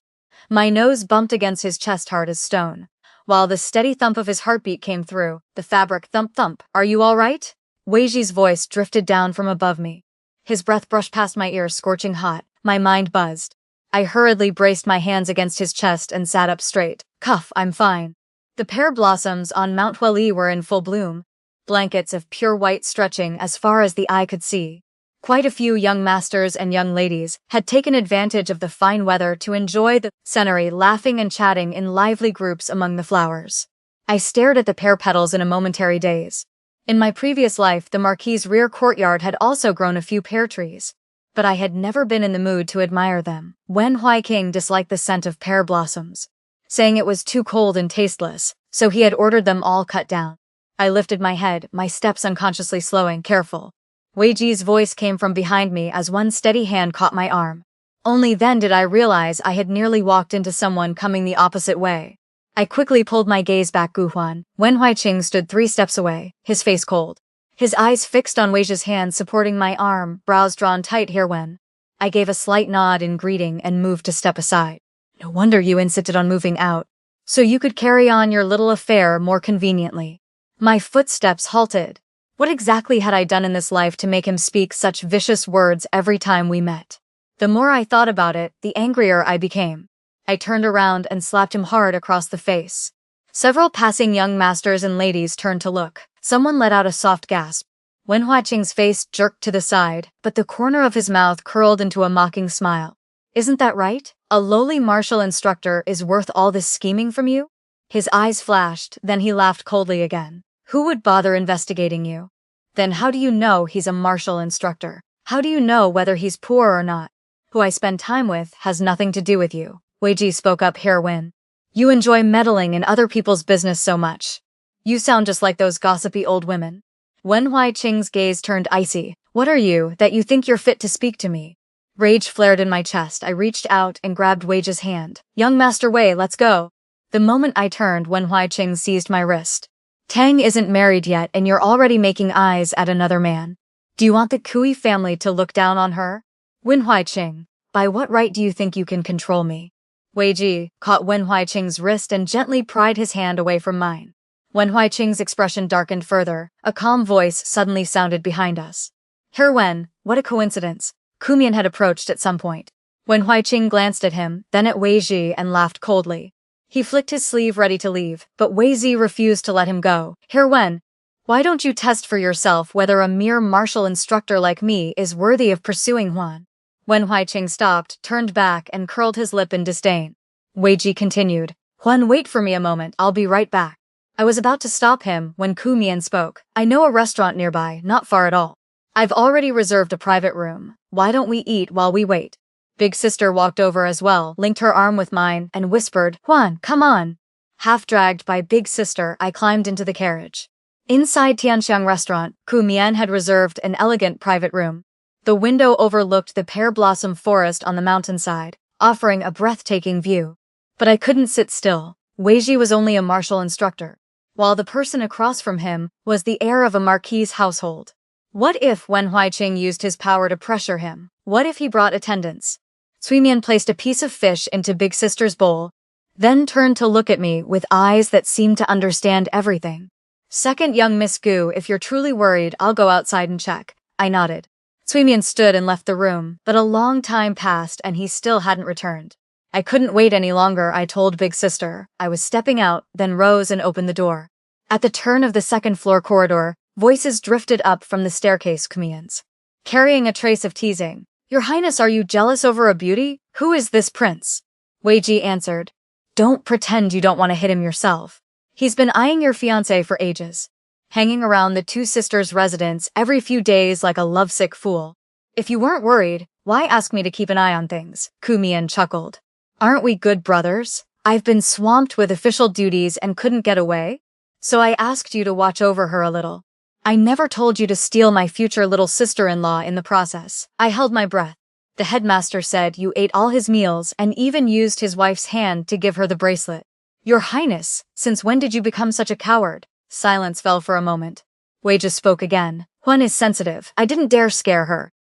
My nose bumped against his chest hard as stone. While the steady thump of his heartbeat came through, the fabric thump-thump. "Are you all right?" Weiji's voice drifted down from above me. His breath brushed past my ears, scorching hot. My mind buzzed. I hurriedly braced my hands against his chest and sat up straight. "Cuff, I'm fine." The pear blossoms on Mount Huili were in full bloom, blankets of pure white stretching as far as the eye could see. Quite a few young masters and young ladies had taken advantage of the fine weather to enjoy the scenery, laughing and chatting in lively groups among the flowers. I stared at the pear petals in a momentary daze. In my previous life, the marquis's rear courtyard had also grown a few pear trees, but I had never been in the mood to admire them. Wen Huiking disliked the scent of pear blossoms, saying it was too cold and tasteless, so he had ordered them all cut down. I lifted my head, my steps unconsciously slowing. "Careful." Weiji's voice came from behind me as one steady hand caught my arm. Only then did I realize I had nearly walked into someone coming the opposite way. I quickly pulled my gaze back. Guhuan. Wen Huiqing stood 3 steps away, his face cold. His eyes fixed on Weiji's hand supporting my arm, brows drawn tight. "Here, Wen." I gave a slight nod in greeting and moved to step aside. No wonder you insisted on moving out, so you could carry on your little affair more conveniently. My footsteps halted. What exactly had I done in this life to make him speak such vicious words every time we met? The more I thought about it, the angrier I became. I turned around and slapped him hard across the face. Several passing young masters and ladies turned to look. Someone let out a soft gasp. Wen Huaiqing's face jerked to the side, but the corner of his mouth curled into a mocking smile. Isn't that right? A lowly martial instructor is worth all this scheming from you? His eyes flashed, then he laughed coldly again. Who would bother investigating you? Then how do you know he's a martial instructor? How do you know whether he's poor or not? Who I spend time with has nothing to do with you. Wei Ji spoke up. Wen. You enjoy meddling in other people's business so much. You sound just like those gossipy old women. Wen Huaiqing's gaze turned icy. What are you, that you think you're fit to speak to me? Rage flared in my chest. I reached out and grabbed Wei Ji's hand. Young Master Wei, let's go. The moment I turned, Wen Huaiqing seized my wrist. Tang isn't married yet and you're already making eyes at another man. Do you want the Kui family to look down on her? Wen Huaiqing, by what right do you think you can control me? Wei Ji caught Wen Huaiqing's wrist and gently pried his hand away from mine. Wen Huaiqing's expression darkened further. A calm voice suddenly sounded behind us. Wen, what a coincidence. Kumian had approached at some point. Wen Huaiqing glanced at him, then at Wei Ji and laughed coldly. He flicked his sleeve ready to leave, but Wei Ji refused to let him go. Wen, why don't you test for yourself whether a mere martial instructor like me is worthy of pursuing Huan? Wen Huaiqing stopped, turned back, and curled his lip in disdain. Wei Ji continued. Huan, wait for me a moment, I'll be right back. I was about to stop him when Ku Mian spoke. I know a restaurant nearby, not far at all. I've already reserved a private room. Why don't we eat while we wait? Big sister walked over as well, linked her arm with mine, and whispered, Huan, come on. Half dragged by Big sister, I climbed into the carriage. Inside Tianxiang restaurant, Ku Mian had reserved an elegant private room. The window overlooked the pear blossom forest on the mountainside, offering a breathtaking view. But I couldn't sit still. Wei Ji was only a martial instructor, while the person across from him was the heir of a marquis's household. What if Wen Huaiqing used his power to pressure him? What if he brought attendants? Cui Mian placed a piece of fish into Big Sister's bowl, then turned to look at me with eyes that seemed to understand everything. Second, young Miss Gu, if you're truly worried, I'll go outside and check. I nodded. Cui Mian stood and left the room, but a long time passed and he still hadn't returned. I couldn't wait any longer, I told Big Sister. I was stepping out, then rose and opened the door. At the turn of the second-floor corridor, voices drifted up from the staircase. Kumians, carrying a trace of teasing. Your Highness, are you jealous over a beauty? Who is this prince? Wei Ji answered. Don't pretend you don't want to hit him yourself. He's been eyeing your fiancé for ages, hanging around the two sisters' residence every few days like a lovesick fool. If you weren't worried, why ask me to keep an eye on things? Ku Mian chuckled. Aren't we good brothers? I've been swamped with official duties and couldn't get away, so I asked you to watch over her a little. I never told you to steal my future little sister-in-law in the process. I held my breath. The headmaster said you ate all his meals and even used his wife's hand to give her the bracelet. Your Highness, since when did you become such a coward? Silence fell for a moment. Wei Ji spoke again. Huan is sensitive. I didn't dare scare her.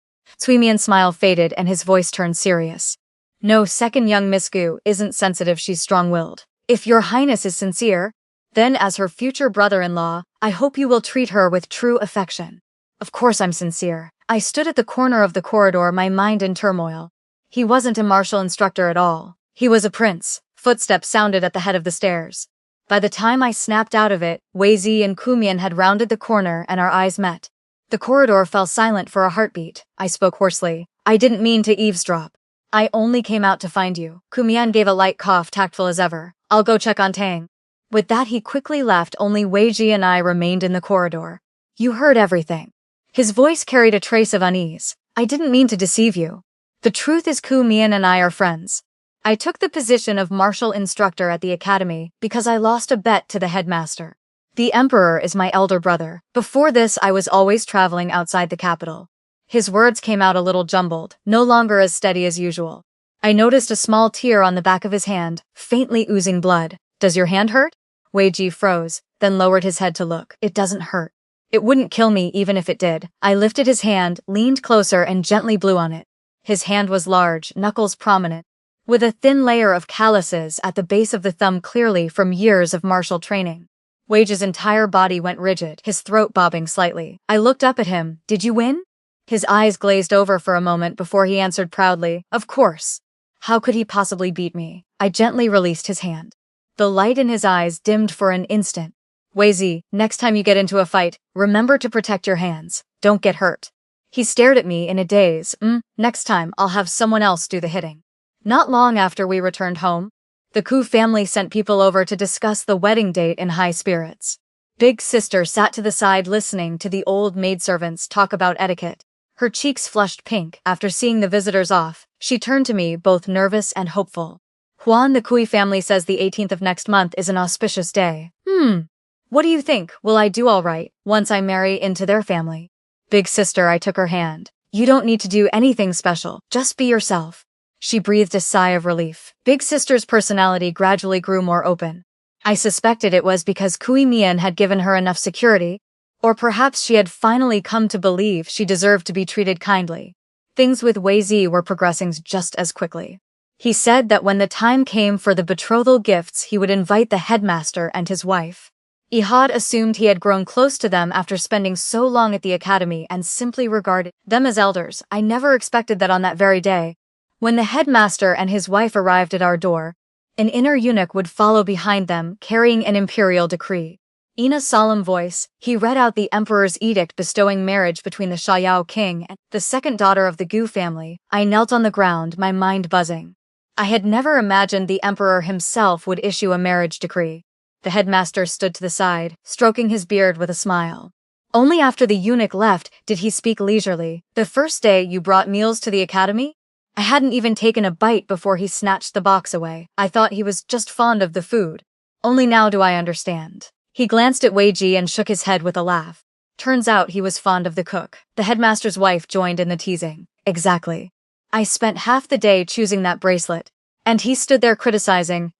Cui Mian's smile faded and his voice turned serious. No, second young Miss Gu isn't sensitive, she's strong-willed. If your Highness is sincere, then as her future brother-in-law, I hope you will treat her with true affection. Of course I'm sincere. I stood at the corner of the corridor, my mind in turmoil. He wasn't a martial instructor at all. He was a prince. Footsteps sounded at the head of the stairs. By the time I snapped out of it, Wei Ji and Ku Mian had rounded the corner and our eyes met. The corridor fell silent for a heartbeat. I spoke hoarsely. I didn't mean to eavesdrop. I only came out to find you. Ku Mian gave a light cough, tactful as ever. I'll go check on Tang. With that he quickly left. Only Wei Ji and I remained in the corridor. You heard everything. His voice carried a trace of unease. I didn't mean to deceive you. The truth is Ku Mian and I are friends. I took the position of martial instructor at the academy because I lost a bet to the headmaster. The emperor is my elder brother. Before this I was always traveling outside the capital. His words came out a little jumbled, no longer as steady as usual. I noticed a small tear on the back of his hand, faintly oozing blood. Does your hand hurt? Wei Ji froze, then lowered his head to look. It doesn't hurt. It wouldn't kill me even if it did. I lifted his hand, leaned closer and gently blew on it. His hand was large, knuckles prominent, with a thin layer of calluses at the base of the thumb clearly from years of martial training. Wage's entire body went rigid, his throat bobbing slightly. I looked up at him. Did you win? His eyes glazed over for a moment before he answered proudly, of course. How could he possibly beat me? I gently released his hand. The light in his eyes dimmed for an instant. Wei, next time you get into a fight, remember to protect your hands. Don't get hurt. He stared at me in a daze. Next time, I'll have someone else do the hitting. Not long after we returned home, the Ku family sent people over to discuss the wedding date in high spirits. Big sister sat to the side listening to the old maidservants talk about etiquette. Her cheeks flushed pink. After seeing the visitors off, she turned to me, both nervous and hopeful. Juan, the Kui family says the 18th of next month is an auspicious day. What do you think? Will I do all right once I marry into their family? Big sister, I took her hand. You don't need to do anything special. Just be yourself. She breathed a sigh of relief. Big sister's personality gradually grew more open. I suspected it was because Kui Mian had given her enough security, or perhaps she had finally come to believe she deserved to be treated kindly. Things with Wei Zi were progressing just as quickly. He said that when the time came for the betrothal gifts, he would invite the headmaster and his wife. Ihad assumed he had grown close to them after spending so long at the academy and simply regarded them as elders. I never expected that on that very day, when the headmaster and his wife arrived at our door, an inner eunuch would follow behind them, carrying an imperial decree. In a solemn voice, he read out the emperor's edict bestowing marriage between the Xiao king and the second daughter of the Gu family. I knelt on the ground, my mind buzzing. I had never imagined the emperor himself would issue a marriage decree. The headmaster stood to the side, stroking his beard with a smile. Only after the eunuch left did he speak leisurely. The first day you brought meals to the academy? I hadn't even taken a bite before he snatched the box away. I thought he was just fond of the food. Only now do I understand. He glanced at Wei Ji and shook his head with a laugh. Turns out he was fond of the cook. The headmaster's wife joined in the teasing. Exactly. I spent half the day choosing that bracelet, and he stood there criticizing.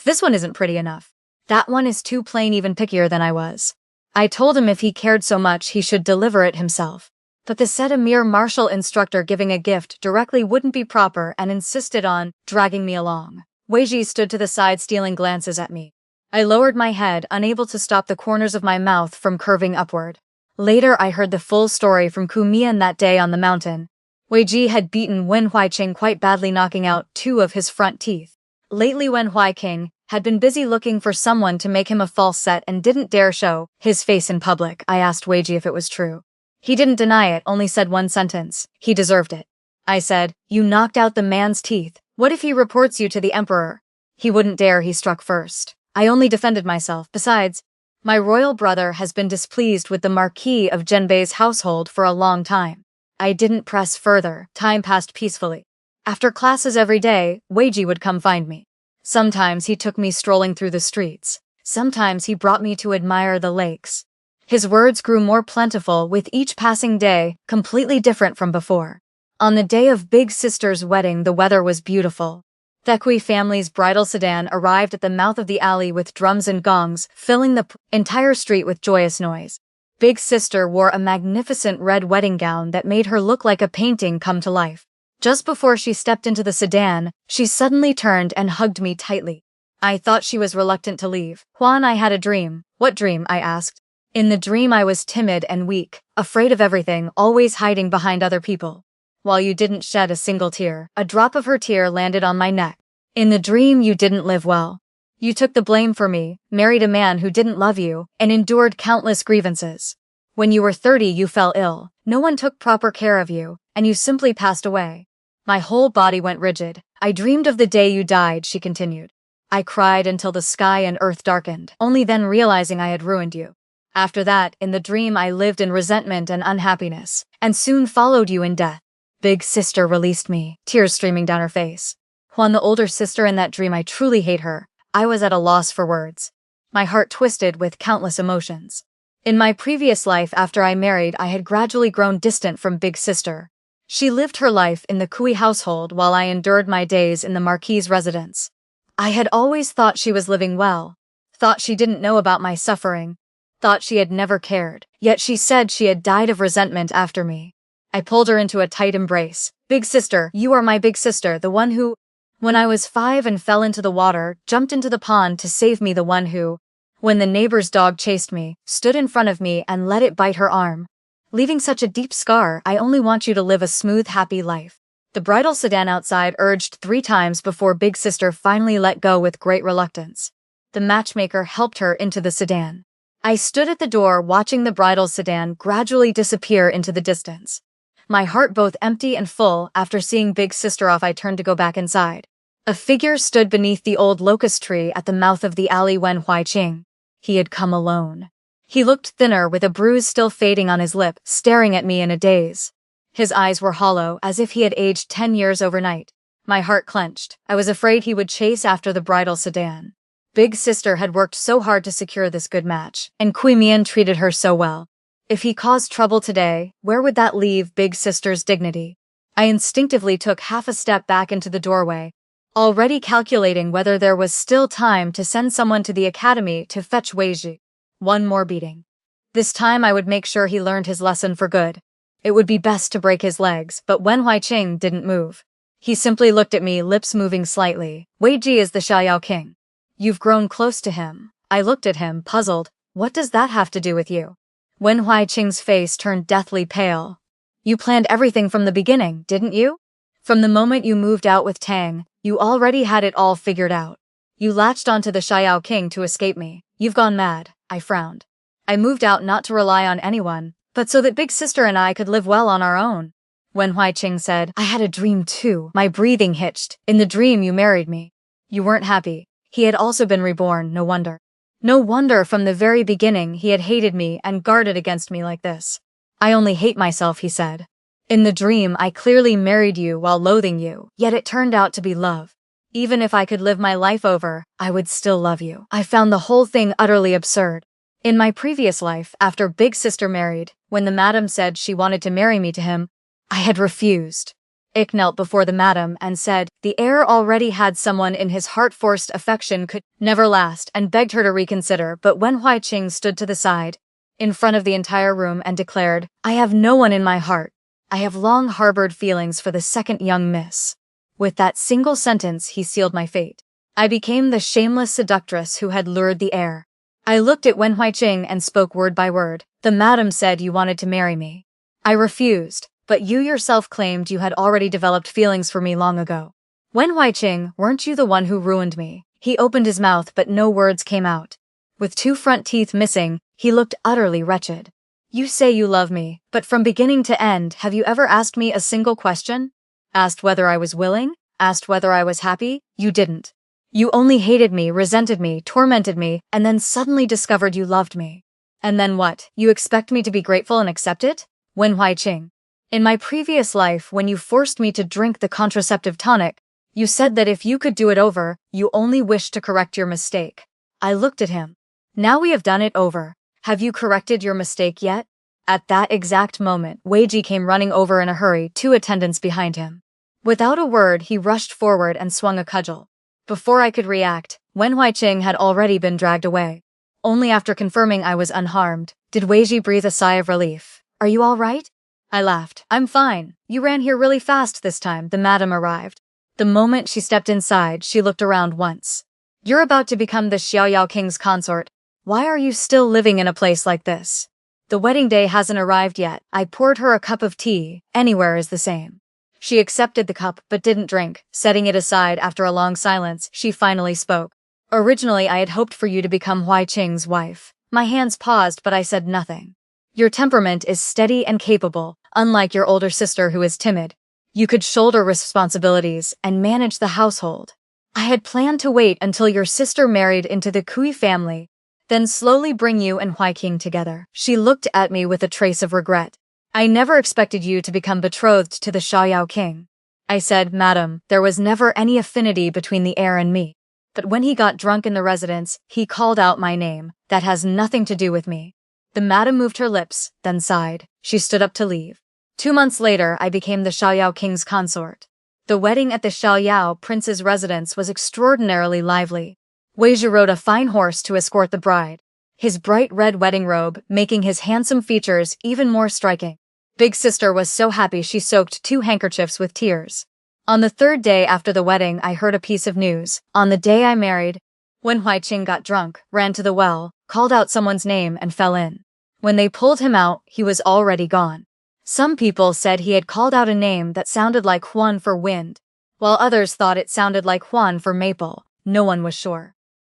This one isn't pretty enough. That one is too plain, even pickier than I was. I told him if he cared so much he should deliver it himself. But the said a mere martial instructor giving a gift directly wouldn't be proper and insisted on dragging me along. Wei Ji stood to the side stealing glances at me. I lowered my head, unable to stop the corners of my mouth from curving upward. Later I heard the full story from Ku Mian that day on the mountain. Wei Ji had beaten Wen Huaiqing quite badly, knocking out 2 of his front teeth. Lately Wen Huaiqing had been busy looking for someone to make him a false set and didn't dare show his face in public. I asked Wei Ji if it was true. He didn't deny it, only said one sentence. He deserved it. I said, you knocked out the man's teeth. What if he reports you to the emperor? He wouldn't dare, he struck first. I only defended myself. Besides, my royal brother has been displeased with the Marquis of Zhenbei's household for a long time. I didn't press further. Time passed peacefully. After classes every day, Wei Ji would come find me. Sometimes he took me strolling through the streets. Sometimes he brought me to admire the lakes. His words grew more plentiful with each passing day, completely different from before. On the day of Big Sister's wedding, the weather was beautiful. The Kui family's bridal sedan arrived at the mouth of the alley with drums and gongs, filling the entire street with joyous noise. Big Sister wore a magnificent red wedding gown that made her look like a painting come to life. Just before she stepped into the sedan, she suddenly turned and hugged me tightly. I thought she was reluctant to leave. Juan, I had a dream. What dream? I asked. In the dream I was timid and weak, afraid of everything, always hiding behind other people. While you didn't shed a single tear, a drop of her tear landed on my neck. In the dream you didn't live well. You took the blame for me, married a man who didn't love you, and endured countless grievances. When you were 30 you fell ill, no one took proper care of you, and you simply passed away. My whole body went rigid. I dreamed of the day you died, she continued. I cried until the sky and earth darkened, only then realizing I had ruined you. After that, in the dream I lived in resentment and unhappiness, and soon followed you in death. Big Sister released me, tears streaming down her face. Juan, the older sister in that dream, I truly hate her. I was at a loss for words. My heart twisted with countless emotions. In my previous life after I married, I had gradually grown distant from Big Sister. She lived her life in the Kui household while I endured my days in the Marquis's residence. I had always thought she was living well, thought she didn't know about my suffering, thought she had never cared, yet she said she had died of resentment after me. I pulled her into a tight embrace. Big sister, you are my big sister, the one who, when I was 5 and fell into the water, jumped into the pond to save me, the one who, when the neighbor's dog chased me, stood in front of me and let it bite her arm, leaving such a deep scar. I only want you to live a smooth, happy life. The bridal sedan outside urged 3 times before big sister finally let go with great reluctance. The matchmaker helped her into the sedan. I stood at the door watching the bridal sedan gradually disappear into the distance. My heart both empty and full. After seeing big sister off, I turned to go back inside. A figure stood beneath the old locust tree at the mouth of the alley. Wen Huiqing. He had come alone. He looked thinner, with a bruise still fading on his lip, staring at me in a daze. His eyes were hollow, as if he had aged 10 years overnight. My heart clenched. I was afraid he would chase after the bridal sedan. Big sister had worked so hard to secure this good match, and Kui Mian treated her so well. If he caused trouble today, where would that leave big sister's dignity? I instinctively took half a step back into the doorway, already calculating whether there was still time to send someone to the academy to fetch Weiji. One more beating. This time I would make sure he learned his lesson for good. It would be best to break his legs, but Wen Huiqing didn't move. He simply looked at me, lips moving slightly. Weiji is the Xiaoyao king. You've grown close to him. I looked at him, puzzled. What does that have to do with you? Wen Huiqing's face turned deathly pale. You planned everything from the beginning, didn't you? From the moment you moved out with Tang, you already had it all figured out. You latched onto the Xiaoyao king to escape me. You've gone mad. I frowned. I moved out not to rely on anyone, but so that big sister and I could live well on our own. Wen Huiqing said, I had a dream too. My breathing hitched. In the dream you married me. You weren't happy. He had also been reborn, no wonder. No wonder from the very beginning he had hated me and guarded against me like this. I only hate myself, he said. In the dream I clearly married you while loathing you, yet it turned out to be love. Even if I could live my life over, I would still love you. I found the whole thing utterly absurd. In my previous life, after big sister married, when the madam said she wanted to marry me to him, I had refused. Ik knelt before the madam and said the heir already had someone in his heart. Forced affection could never last, and begged her to reconsider, but Wen Huiqing stood to the side, in front of the entire room, and declared, I have no one in my heart. I have long harbored feelings for the second young miss. With that single sentence he sealed my fate. I became the shameless seductress who had lured the heir. I looked at Wen Huiqing and spoke word by word. The madam said you wanted to marry me. I refused. But you yourself claimed you had already developed feelings for me long ago. Wen Huiqing, weren't you the one who ruined me? He opened his mouth but no words came out. With 2 front teeth missing, he looked utterly wretched. You say you love me, but from beginning to end, have you ever asked me a single question? Asked whether I was willing? Asked whether I was happy? You didn't. You only hated me, resented me, tormented me, and then suddenly discovered you loved me. And then what? You expect me to be grateful and accept it? Wen Huiqing. In my previous life, when you forced me to drink the contraceptive tonic, you said that if you could do it over, you only wished to correct your mistake. I looked at him. Now we have done it over. Have you corrected your mistake yet? At that exact moment, Weiji came running over in a hurry, 2 attendants behind him. Without a word, he rushed forward and swung a cudgel. Before I could react, Wen Huiqing had already been dragged away. Only after confirming I was unharmed, did Weiji breathe a sigh of relief. Are you all right? I laughed. I'm fine. You ran here really fast this time. The madam arrived. The moment she stepped inside, she looked around once. You're about to become the Xiaoyao king's consort. Why are you still living in a place like this? The wedding day hasn't arrived yet. I poured her a cup of tea. Anywhere is the same. She accepted the cup but didn't drink. Setting it aside after a long silence, she finally spoke. Originally, I had hoped for you to become Huiqing's wife. My hands paused, but I said nothing. Your temperament is steady and capable, unlike your older sister who is timid. You could shoulder responsibilities and manage the household. I had planned to wait until your sister married into the Kui family, then slowly bring you and Huiqing together. She looked at me with a trace of regret. I never expected you to become betrothed to the Xiaoyao king. I said, Madam, there was never any affinity between the heir and me. But when he got drunk in the residence, he called out my name. That has nothing to do with me. The madam moved her lips, then sighed. She stood up to leave. 2 months later, I became the Xiaoyao king's consort. The wedding at the Xiaoyao prince's residence was extraordinarily lively. Weiji rode a fine horse to escort the bride, his bright red wedding robe making his handsome features even more striking. Big sister was so happy she soaked 2 handkerchiefs with tears. On the 3rd day after the wedding, I heard a piece of news. On the day I married, Wen Huiqing got drunk, ran to the well, called out someone's name and fell in. When they pulled him out, he was already gone. Some people said he had called out a name that sounded like Huan for wind, while others thought it sounded like Huan for maple. No one was sure.